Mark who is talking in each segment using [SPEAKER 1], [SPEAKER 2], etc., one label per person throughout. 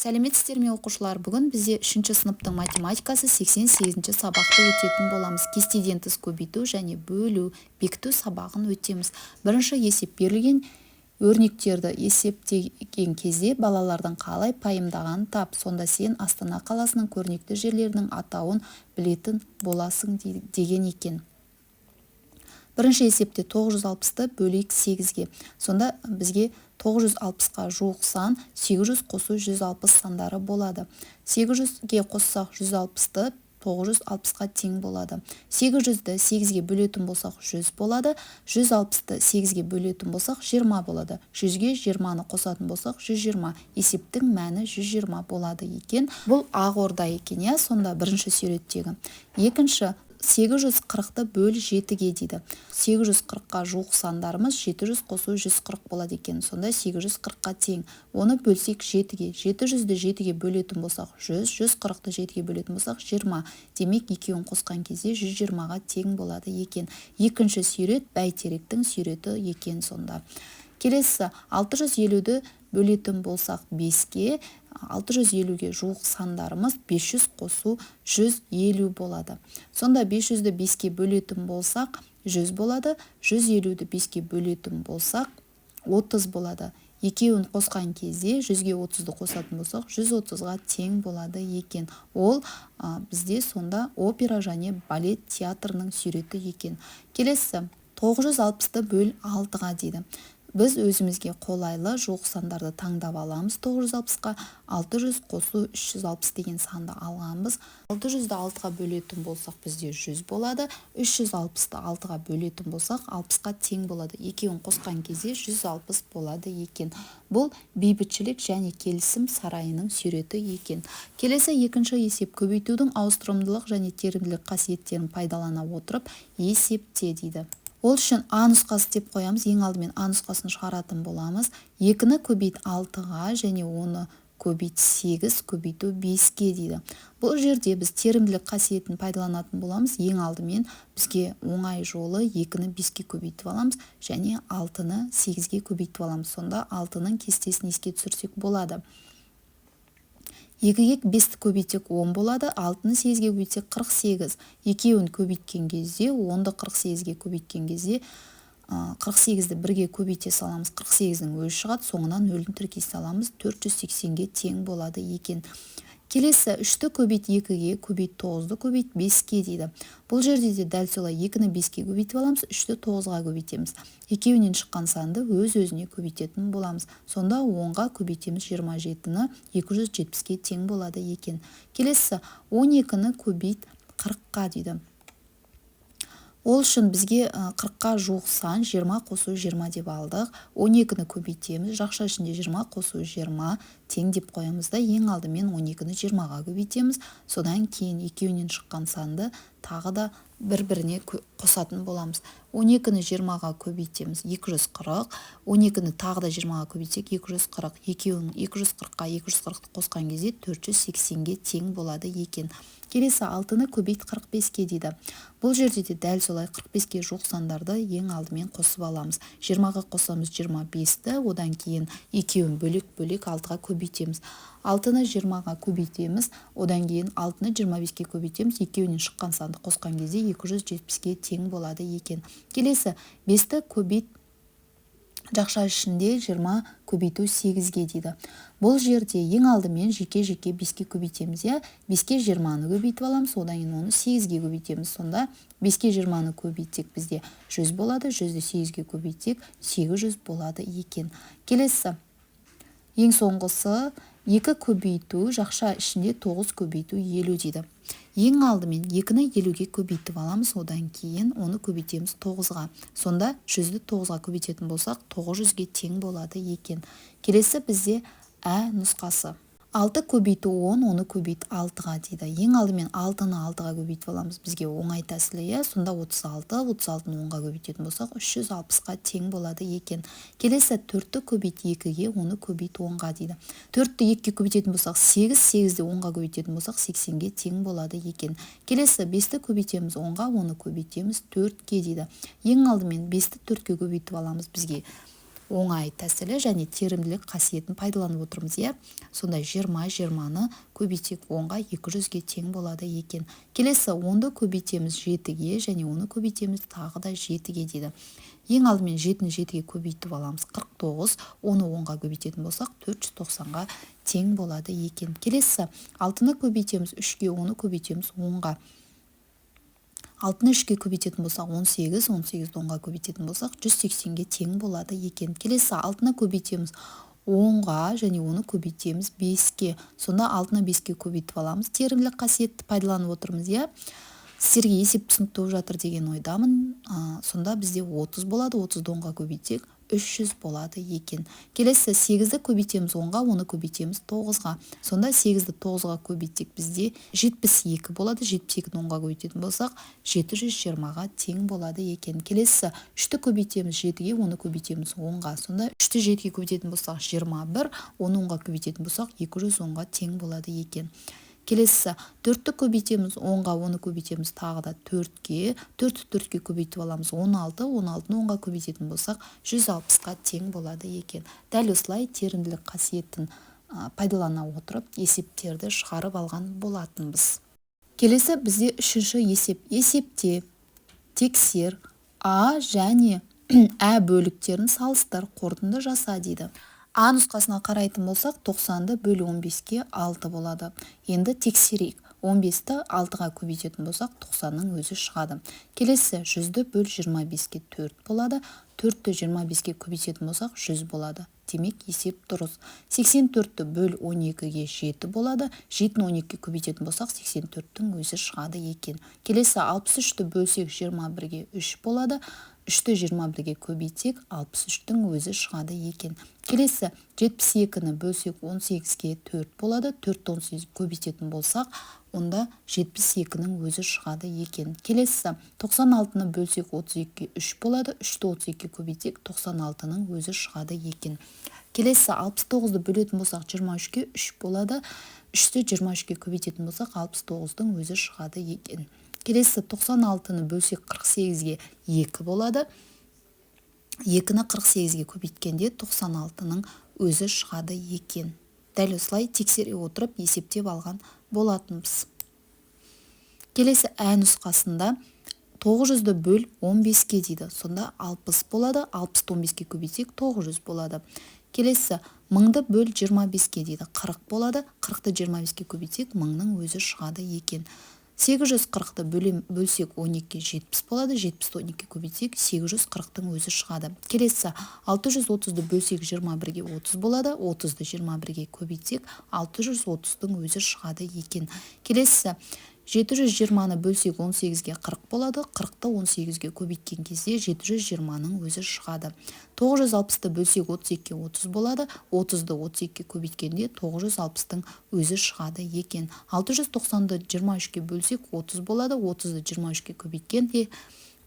[SPEAKER 1] Сәлеметсіздер ме оқушылар, бүгін бізде 3-ші сыныптың математикасы 88-ші сабақты өтетін боламыз. Кестеден тыс көбейту және бөлу, бекіту сабағын өтеміз. Бірінші есеп берілген өрнектерді есептеген кезде балалардың қалай пайымдағанын тап. Сонда сен Астана қаласының көрнекті жерлерінің атауын білетін боласың деген екен. Бірінші есепте 960-ты бөлейік 8-ге. Сонда бізге 960-қа жуық сан 800 қосу 160 сандары болады. 800-ге қоссақ 160-ты 960-қа тең болады. 800-ді 8-ге бөлетін болсақ 100 болады. 160-ты 8-ге бөлетін болсақ 20 болады. 100-ге 20-ны қосатын болсақ 120. Есептің мәні 120 болады екен. Бұл ақ орда екен, я? Сонда бірінші суреттегі. Екінші 840-ты бөл 7-ге дейді. 840-қа жуық сандарымыз 700 қосу 140 болады екен. Сонда 840-қа тең. Оны бөлсек 7-ге. 700-ді 7-ге бөлетін болсақ 100, 140-ты 7-ге бөлетін болсақ 20. Демек, екеуін қосқан кезде 120-ға тең болады екен. Екінші сурет бәйтеректің суреті екен сонда. Келесі 650-ді бөлетін болсақ 5-ге, 650-ге жуық сандарымыз 500 қосу 150 болады. Сонда 500-ді 5-ге бөлетін болсақ 100 болады, 150-ді 5-ге бөлетін болсақ 30 болады. Екеуін қосқан кезде 100-ге 30-ды қосатын болсақ 130-ға тең болады екен. Ол бізде сонда опера және балет театрының суреті екен. Келесі 960-ты бөл 6-ға дейді. Біз өзімізге қолайлы жуық сандарды таңдап аламыз. 960-қа 600 қосу 360 деген санды алғанбыз. 600-ді 6-ға бөлетін болсақ бізде 100 болады. 360-ды 6-ға бөлетін болсақ 60-қа тең болады. Екеуін қосқан кезде 160 болады екен. Бұл бейбітшілік және келісім сарайының суреті екен. Келесі екінші есеп көбейтудің ауыстырымдылық және терімділік қасиеттерін пайдалана отырып есепте дейді. Ол үшін А нұсқасы деп қоямыз. Ең алдымен А нұсқасын шығаратын боламыз. 2-ні көбейт 6-ға және оны көбейт 8 көбейту 5-ге дейді. Бұл жерде біз терімділік қасиетін пайдаланатын боламыз. Ең алдымен бізге оңай жолы 2-ні 5-ге көбейтіп аламыз және 6-ны 8-ге көбейтіп аламыз. Сонда 6-ның кестесін еске түсірсек болады. 2-ге 5-ті көбейтсек 10 болады, 6-ны 8-ге көбейтсек 48. Екеуін көбейткен кезде, 10-ды 48-ге көбейткен кезде 48-ді 1-ге көбейте саламыз. 48-дің өзі шығады, соңынан 0-ін тіркей саламыз. 480-ге тең болады екен. Келесі 3-ті көбейт 2-ге, көбейт 9-ды көбейт 5-ге дейді. Бұл жерде де дәл солай 2-ні 5-ге көбейтіп аламыз, 3-ті 9-ға көбейтеміз. Екеуінен шыққан санды өз-өзіне көбейтетін боламыз. Сонда 10-ға көбейтеміз 27-ні 270-ге тең болады екен. Келесі 12-ні көбейт 40-ға дейді. Ол үшін бізге 40-қа жуық сан 20 қосу 20 деп алдық. 12-ні көбейтеміз. Жақша ішінде 20 қосу 20 тең деп қоямыз да, ең алдымен 12-ні 20-ға көбейтеміз. Содан кейін екеуінен шыққан санды тағы да бір-біріне қосатын боламыз. 12-ні 20-ға көбейтеміз 240, 12-ні тағы да 20-ға көбейтсек 240. Екеуін 240-қа 240-ты қосқан кезде 480-ге тең болады екен. Келесі 6-ны көбейт 45-ке дейді. Бұл жерде де дәл солай 45-ке жуық сандарды ең алдымен қосып аламыз. 20-ға қосамыз 25-ті, одан кейін екеуін бөлек-бөлек 6-ға көбейтеміз. 6-ны 20-ға көбейтеміз, одан кейін 6-ны 25-ке көбейтеміз. Екеуінен шыққан санды қосқан кезде 270-ге тең болады екен. Келесі 5-ті көбейт жақша ішінде 20 көбейту 8-ге дейді. Бұл жерде ең алдымен жеке-жеке 5-ке көбейтеміз. 5-ке 20-ны көбейтіп аламыз, одан кейін оны 8-ге көбейтеміз. Сонда 5-ке 20-ны көбейтсек бізде 100 болады, 100-ді 8-ге көбейтсек 800 болады екен. Келесі ең соңғысы 2 көбейту жақша ішінде 9 көбейту 50 дейді. Ең алдымен 2-ні 50-ге көбейтіп аламыз, одан кейін оны көбейтеміз 9-ға. Сонда 100-ді 9-ға көбейтетін болсақ 900-ге тең болады екен. Келесі бізде Ә нұсқасы. 6 көбейту 10, оны көбейт 6-ға дейді. Ең алдымен 6-ны 6-ға көбейтіп аламыз. Бізге оңай тәсілі, сонда 36, 36-ны 10-ға көбейтетін болсақ 360-қа тең болады екен. Келесі 4-ті көбейт 2-ге, оны көбейт 10-ға дейді. 4-ті 2-ге көбейтетін болсақ 8, 8-ді 10-ға көбейтетін болсақ 80-ге тең болады екен. Келесі 5-ті көбейтеміз 10-ға, оны көбейтеміз 4-ге дейді. Ең алдымен 5-ті 4-ге көбейтіп аламыз. Бізге оңай тәсілі және терімділік қасиетін пайдаланып отырмыз, иә. Сонда 20-ны көбейтсек 10-ға 200-ге тең болады екен. Келесі 10-ды көбейтеміз 7-ге және оны көбейтеміз тағы да 7-ге дейді. Ең алдымен 7-ні 7-ге көбейтіп аламыз 49, оны 10-ға көбейтетін болсақ 490-ға тең болады екен. Келесі 6-ны көбейтеміз 3-ге, оны көбейтеміз 10-ға. 6-ны 3-ге көбейтетін болсақ 18, 18-ді 10-ға көбейтетін болсақ 180-ге тең болады екен. Келесі 6-ны көбейтеміз 10-ға және оны көбейтеміз 5-ке. Сонда 6-ны 5-ке көбейтіп аламыз. Терімділік қасиетті пайдаланып отырмыз, иә. Сіздерге есеп түсінікті болып жатыр деген ойдамын. Сонда бізде 30 болады, 30-ды 10-ға көбейтсек 300 болады екен. Келесі 8-ді көбейтеміз 10-ға, оны көбейтеміз 9-ға. Сонда 8-ді 9-ға көбейтсек бізде 72 болады, 72-ді 10-ға көбейтетін болсақ 720-ға тең болады екен. Келесі 3-ті көбейтеміз 7-ге, оны көбейтеміз 10-ға. Сонда 3-ті 7-ге көбейтетін болсақ 21, оны 10-ға көбейтетін болсақ 210-ға тең болады екен. Келесі 4-ті көбейтеміз 10-ға, оны көбейтеміз тағы да 4-ге, 4-ті 4-ге көбейтіп аламыз 16, 16-ны 10-ға көбейтетін болсақ 160-қа тең болады екен. Дәл осылай терімділік қасиетін пайдалана отырып есептерді шығарып алған болатынбыз. Келесі бізде үшінші есеп. Есепте тексер А және Ә бөліктерін салыстыр, қорытынды жаса дейді. А нұсқасына қарайтын болсақ 90-ды бөлі 15-ке 6 болады. Енді тексерейік. 15-ті 6-ға көбейтетін болсақ 90-ның өзі шығады. Келесі 100-ді бөл 25-ке 4 болады. 4-ті 25-ке көбейтетін болсақ 100 болады. Демек есеп дұрыс. 84-ті бөл 12-ге 7 болады. 7-ні 12-ке көбейтетін болсақ 84-тің өзі шығады екен. Келесі 63-ті бөлсек 21-ге 3 болады. 3-ті 21-ге көбейтсек 63-тің өзі шығады екен. Келесі 72-ні бөлсек 18-ге 4 болады. 4-ті 18-ге көбейтетін болсақ, онда 72-ның өзі шығады екен. Келесі 96-ны бөлсек 32-ге 3 болады. 3-ті 32-ге көбейтсек 96-ның өзі шығады екен. Келесі 69-ды бөлетін болсақ 23-ге 3 болады. 3-ті 23-ге көбейтетін болсақ 69-дың өзі шығады екен. Келесі 96-ны бөлсек 48-ге 2 болады. 2-ні 48-ге көбейткенде 96-ның өзі шығады екен. Дәл осылай тексере отырып есептеп алған болатынбыз. Келесі Ә нұсқасында 900-ді бөл 15-ке дейді. Сонда 60 болады. 60-ті 15-ке көбейтсек 900 болады. Келесі 1000-ды бөл 25-ке дейді. 40 болады. 40-ті 25-ке көбейтсек 1000-ның өзі шығады екен. 840-ты бөлсек 12-ке 70 болады. 70-ті 12-ке көбейтсек 840-тың өзі шығады. Келесі 630-ды бөлсек 21-ге 30 болады. 30-ды 21-ге көбейтсек 630-тың өзі шығады екен. Келесі 720-ны бөлсек 18-ге 40 болады. 40-ты 18-ге көбейткен кезде 720-ның өзі шығады. 960-ты бөлсек 32-ге 30 болады. 30-ды 32-ге көбейткенде 960-тың өзі шығады екен. 690-ды 23-ге бөлсек 30 болады. 30-ды 23-ге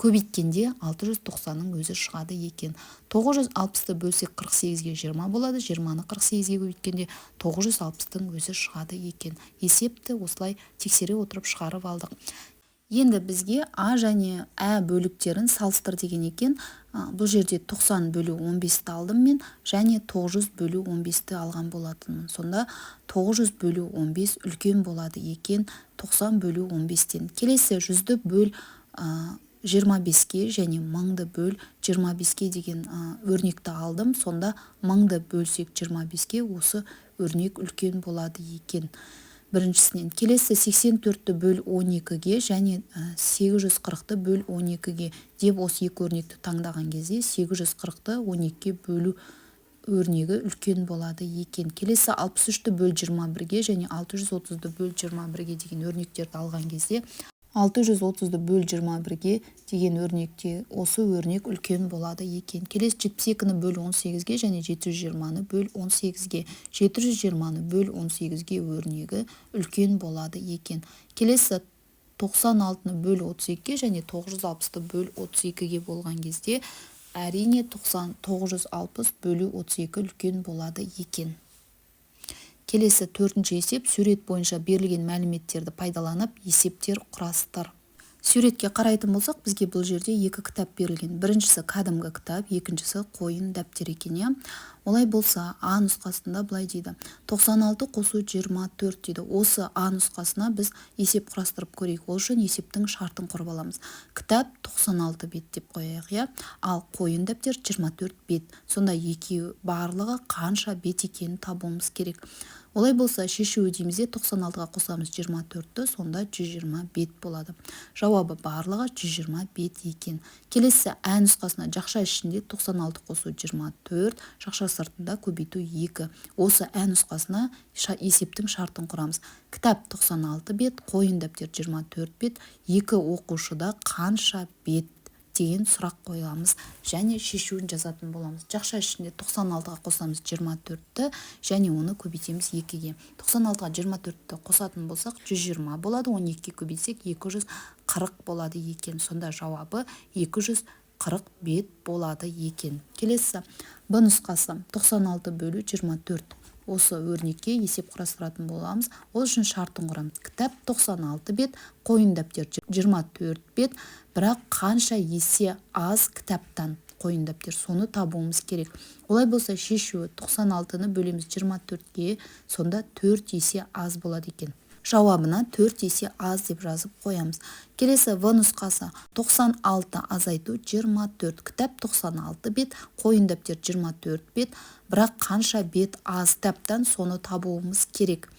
[SPEAKER 1] көбейткенде 690-ның өзі шығады екен. 960-ты бөлсек 48-ге 20 болады. 20-ны 48-ге көбейткенде 960-тың өзі шығады екен. Есепті осылай тексере отырып шығарып алдық. Енді бізге А және Ә бөліктерін салыстыр деген екен. Бұл жерде 90 бөлі 15-ті алдым мен және 900 бөлі 15-ті алған болатынмын. Сонда 900 бөлі 15 үлкен болады екен 90 бөлі 15-тен. Келесі 100-ді бөл 25-ке және 1000-ды бөл 25-ке деген өрнекті алдым. Сонда 1000-ды бөлсек 25-ке осы өрнек үлкен болады екен. Біріншісінен. Келесі 84-ті бөл 12-ге және 840-ті бөл 12-ге деп осы екі өрнекті таңдаған кезде 840-ті 12-ге бөлу өрнегі үлкен болады екен. Келесі 63-ті бөл 21-ге және 630-ды бөл 21-ге деген өрнектерді алған кезде 630-ды бөл 21-ге деген өрнекте осы өрнек үлкен болады екен. Келесі 72-ні бөл 18-ге және 720-ны бөл 18-ге. 720-ны бөл 18-ге өрнегі үлкен болады екен. Келесі 96-ны бөл 32-ге және 960-ты бөл 32-ге болған кезде әрине 960 бөлі 32 үлкен болады екен. Келесі 4-ші есеп сурет бойынша берілген мәліметтерді пайдаланып есептер құрастыр. Суретке қарайтын болсақ, бізге бұл жерде екі кітап берілген. Біріншісі кәдімгі кітап, екіншісі қойын дәптер екен, иә. Олай болса, А нұсқасында былай дейді. 96 қосу 24 дейді. Осы А нұсқасына біз есеп құрастырып көрейік. Ол үшін есептің шартын құрып аламыз. Кітап 96 бет деп қояйық, иә. Ал қойын дәптер 24 бет. Сонда екеуі барлығы қанша бет екенін табуымыз керек. Олай болса, шешуі деймізде 96-ға қосамыз 24-ті, сонда 120 бет болады. Жауабы барлығы 120 бет екен. Келесі ә нұсқасына жақша ішінде 96 қосу 24, жақша сыртында көбейту 2. Осы ә нұсқасына есептің шартын құрамыз. Кітап 96 бет, қойын дәптер 24 бет, екі оқушыда қанша бет деген сұрақ қойыламыз және шешуін жазатын боламыз. Жақша ішінде 96-ға қосамыз 24-ті және оны көбейтеміз 2-ге. 96-ға 24-ті қосатын болсақ 120 болады, 12-ге көбейтсек 240 болады екен. Сонда жауабы 240 бет болады екен. Келесі Б нұсқасы 96 бөлу 24. Осы өрнекке есеп құрастыратын боламыз. Ол үшін шартын құрамыз. Кітап 96 бет, қойын дәптер 24 бет, бірақ қанша есе аз кітаптан қойын дәптер, соны табуымыз керек. Олай болса, шешуі 96-ны бөлеміз 24-ге, сонда 4 есе аз болады екен. Жауабына 4 есе аз деп жазып қоямыз. Келесі В нұсқасы 96 азайту 24. Кітап 96 бет, қойын дәптер 24 бет, бірақ қанша бет аз кітаптан соны табуымыз керек.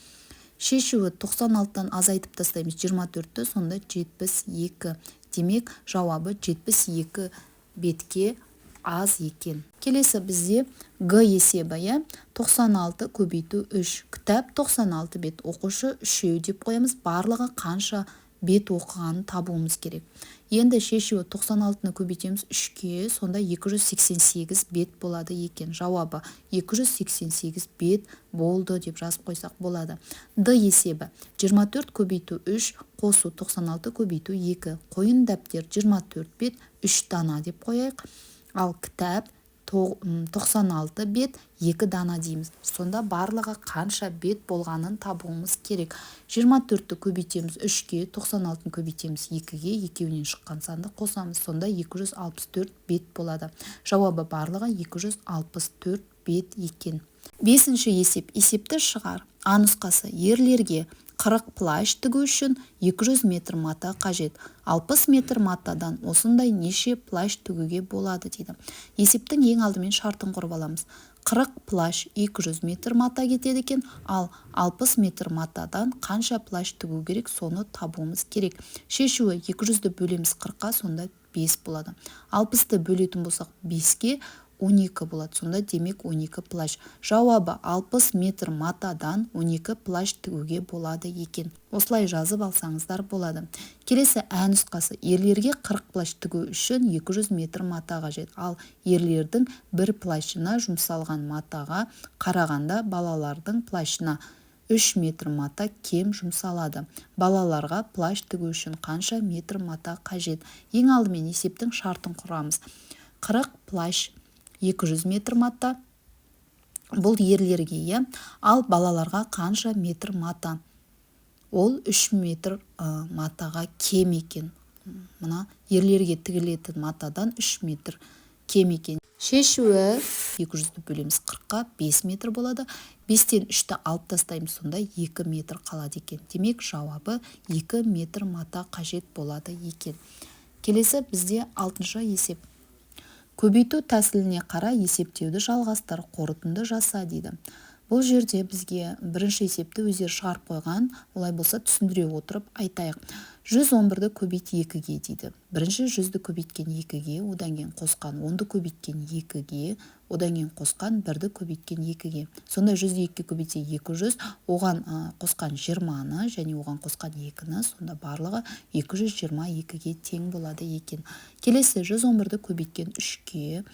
[SPEAKER 1] Шешуі 96-тан азайтып тастаймыз 24-ті, сонда 72. Демек, жауабы 72 бетке аз екен. Келесі бізде Г есебі, 96 көбейту 3. Кітап 96 бет, оқушы 3 деп қоямыз. Барлығы қанша бет оқығанын табуымыз керек. Енді шешуі 96-ны көбейтеміз 3-ке, сонда 288 бет болады екен. Жауабы 288 бет болды деп жазып қойсақ болады. Д есебі 24 көбейту 3, қосу 96 көбейту 2. Қойын дәптер 24 бет, 3 дана деп қояйық. Ал кітап 96 бет, 2 дана дейміз. Сонда барлығы қанша бет болғанын табуымыз керек. 24-ті көбейтеміз 3-ке, 96-ны көбейтеміз 2-ге, екеуінен шыққан санды қосамыз. Сонда 264 бет болады. Жауабы барлығы 264 бет екен. 5-ші есеп. Есепті шығар. А нұсқасы ерлерге 40 плащ тігу үшін 200 метр мата қажет. 60 метр матадан осындай неше плащ тігуге болады дейді. Есептің ең алдымен шартын құрып аламыз. 40 плащ 200 метр мата кетеді екен, ал 60 метр матадан қанша плащ тігу керек, соны табуымыз керек. Шешуі 200-ді бөлеміз 40-қа, сонда 5 болады. 60-ды бөлетін болсақ 5-ке, 12 болады. Сонда демек 12 плащ. Жауабы 60 метр матадан 12 плащ тігуге болады екен. Осылай жазып алсаңыздар болады. Келесі ә нұсқасы ерлерге 40 плащ тігу үшін 200 метр мата қажет. Ал ерлердің бір плащына жұмсалған матаға қарағанда балалардың плащына 3 метр мата кем жұмсалады. Балаларға плащ тігу үшін қанша метр мата қажет? Ең алдымен есептің шартын құрамыз. 40 плащ 200 метр мата, бұл ерлерге, ал балаларға қанша метр мата? Ол 3 метр матаға кем екен. Мына ерлерге тігілетін матадан 3 метр кем екен. Шешуі 200-ді бөлеміз 40-қа, 5 метр болады. 5-тен 3-ті алып тастаймыз, сонда 2 метр қалады екен. Демек, жауабы 2 метр мата қажет болады екен. Келесі бізде 6-шы есеп. Көбейту тәсіліне қара есептеуді жалғастыр, қорытынды жаса дейді. Бұл жерде бізге бірінші есепті өздері шығарып қойған, олай болса түсіндіре отырып айтайық. 111-ді көбейт 2-ге дейді. Бірінші 100-ді көбейткен 2-ге, одан кейін қосқан 10-ды көбейткен 2-ге, одан кейін қосқан 1-ді көбейткен 2-ге. Сонда 100-ді 2-ге көбейтсе 200, оған қосқан 20-ны және оған қосқан 2-ні, сонда барлығы 222-ге тең болады екен. Келесі 111-ді көбейткен 3-ге,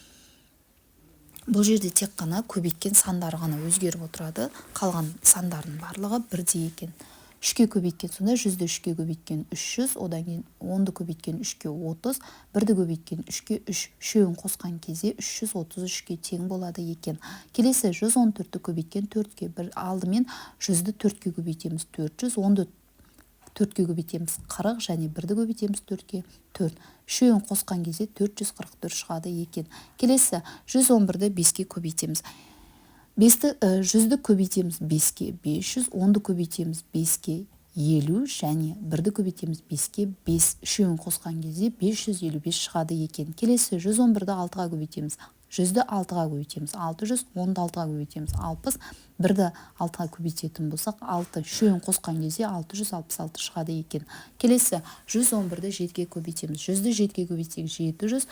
[SPEAKER 1] бұл жерде тек қана көбейткен сандары ғана өзгеріп отырады, қалған сандардың барлығы бірдей екен. 3-ке көбейткен, сонда 100-ді 3-ке көбейткен 300, одан кейін 10-ды көбейткен 3-ке 30, 1-ді көбейткен 3-ке 3, үшеуін қосқан кезде 333-ке тең болады екен. Келесі 114-ді көбейткен 4-ке, алдымен 100-ді 4-ке көбейтеміз 400, 10-ды 4-ке көбейтеміз 40 және 1-ді көбейтеміз 4-ке 4. Үшеуін қосқан кезде 444 шығады екен. Келесі 111-ді 5-ке көбейтеміз. 100-ді көбейтеміз 5-ке 500, 10-ды көбейтеміз 5-ке 50 және 1-ді көбейтеміз 5-ке 5. Үшеуін қосқан кезде 555 шығады екен. Келесі 111-ді 6-ға көбейтеміз. 100-ді 6-ға көбейтеміз 600, 10-ді 6-ға көбейтеміз 60, 1-ді 6-ға көбейтетін болсақ 6. Үшеуін қосқан кезде 666 шығады екен. Келесі 111-ді 7-ге көбейтеміз. 100-ді 7-ге көбейтсек 700,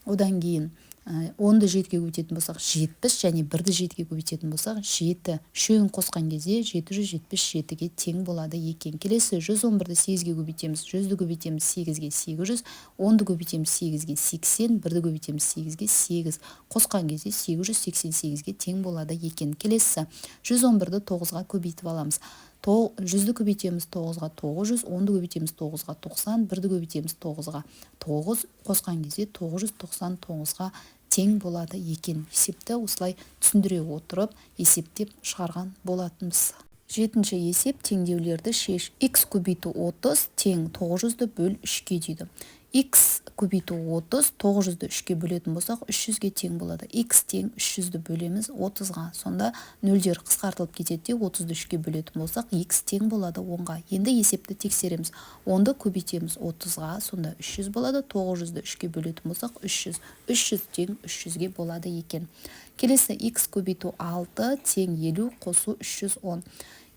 [SPEAKER 1] одан кейін 10-ды 7-ге көбейтетін болсақ 70 және 1-ді 7-ге көбейтетін болсақ 7. Үшеуін қосқан кезде 777-ге тең болады екен. Келесі 111-ді 8-ге көбейтеміз. 100-ді көбейтеміз 8-ге 800, 10-ды көбейтеміз 8-ге 80, 1-ді көбейтеміз 8-ге 8. Қосқан кезде 888-ге тең болады екен. Келесі 111-ді 9-ға көбейтіп аламыз. 100-ді көбейтеміз 9-ға 900, 10-ды көбейтеміз 9-ға 90, 1-ді көбейтеміз 9-ға 9. Қосқан кезде 999-ға тең болады екен. Есепті осылай түсіндіре отырып есептеп шығарған болатынбыз. 7-ші есеп теңдеулерді шеш. X көбейту 30 тең 900-ді бөл 3-ке дейді. X көбейту 30, 900-ді 3-ке бөлетін болсақ 300-ге тең болады. X тең 300-ді бөлеміз 30-ға. Сонда нөлдер қысқартылып кетеді, 30-ді 3-ке бөлетін болсақ X тең болады 10-ға. Енді есепті тексереміз. 10-ды көбейтеміз 30-ға, сонда 300 болады. 900-ді 3-ке бөлетін болсақ 300. 300 тең 300-ге болады екен. Келесі X көбейту 6 тең 50 қосу 310.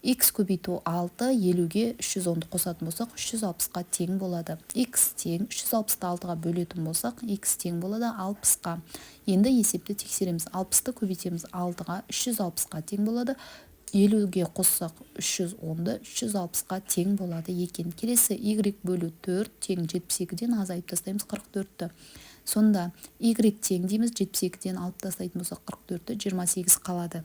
[SPEAKER 1] X көбейту 6, 50-ге 310-ды қосатын болсақ 360-қа тең болады. X тең 360-ды 6-ға бөлетін болсақ X тең болады 60-қа. Енді есепті тексереміз. 60-ды көбейтеміз 6-ға 360-қа тең болады. 50-ге қоссақ 310-ды 360-қа тең болады екен. Келесі Y бөлу 4 тең 72-ден азайып тастаймыз 44-ті. Сонда Y тең дейміз, 72-ден алып тастайтын болсақ 44-ті 28 қалады.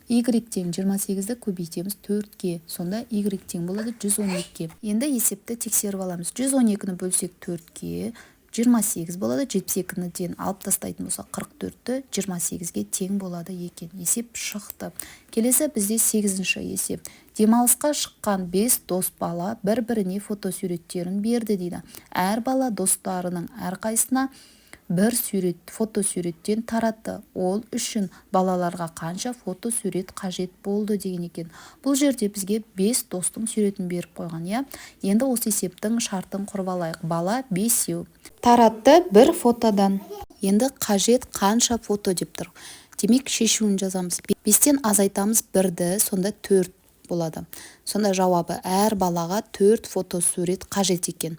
[SPEAKER 1] Y тең 28-ді көбейтеміз 4-ке. Сонда Y тең болады 112-ке. Енді есепті тексеріп аламыз. 112-ні бөлсек 4-ке 28 болады. 72-ден алып тастайтын болсақ 44-ті 28-ге тең болады екен. Есеп шықты. Келесі бізде 8-ші есеп. Демалысқа шыққан 5 дос бала бір-біріне фотосуреттерін берді дейді. Әр бала достарының әрқайсына бір фотосуреттен таратты. Ол үшін балаларға қанша фотосурет қажет болды деген екен. Бұл жерде бізге 5 достың суретін беріп қойған, иә. Енді осы есептің шартын құрып алайық. Бала 5 таратты бір фотодан. Енді қажет қанша фото деп тұр. Демек шешуін жазамыз. 5-тен азайтамыз 1-ді, сонда 4 болады. Сонда жауабы әр балаға 4 фотосурет қажет екен.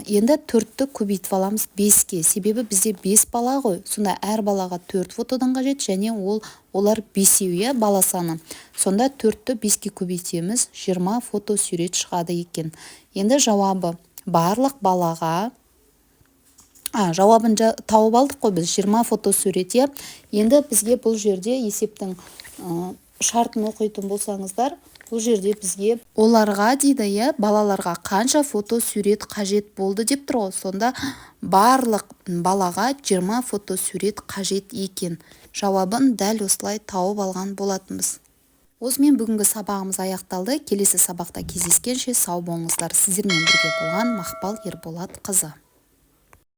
[SPEAKER 1] Енді 4-ті көбейтіп аламыз 5-ке. Себебі бізде 5 бала ғой. Сонда әр балаға 4 фотодан қажет, және олар 5-еу бала саны. Сонда 4-ті 5-ке көбейтеміз, 20 фотосурет шығады екен. Енді жауабы барлық балаға жауабын тауып алдық қой біз, 20 фотосурет. Енді бізге бұл жерде есептің шартын оқитын болсаңыздар, бұл жерде бізге оларға дейді, балаларға қанша фотосурет қажет болды деп тұр ғой. Сонда барлық балаға 20 фотосурет қажет екен. Жауабын дәл осылай тауып алған болатынбыз. Осымен бүгінгі сабағымыз аяқталды. Келесі сабақта кездескенше сау болыңыздар. Сіздермен бірге болған Мақпал Ерболатқызы.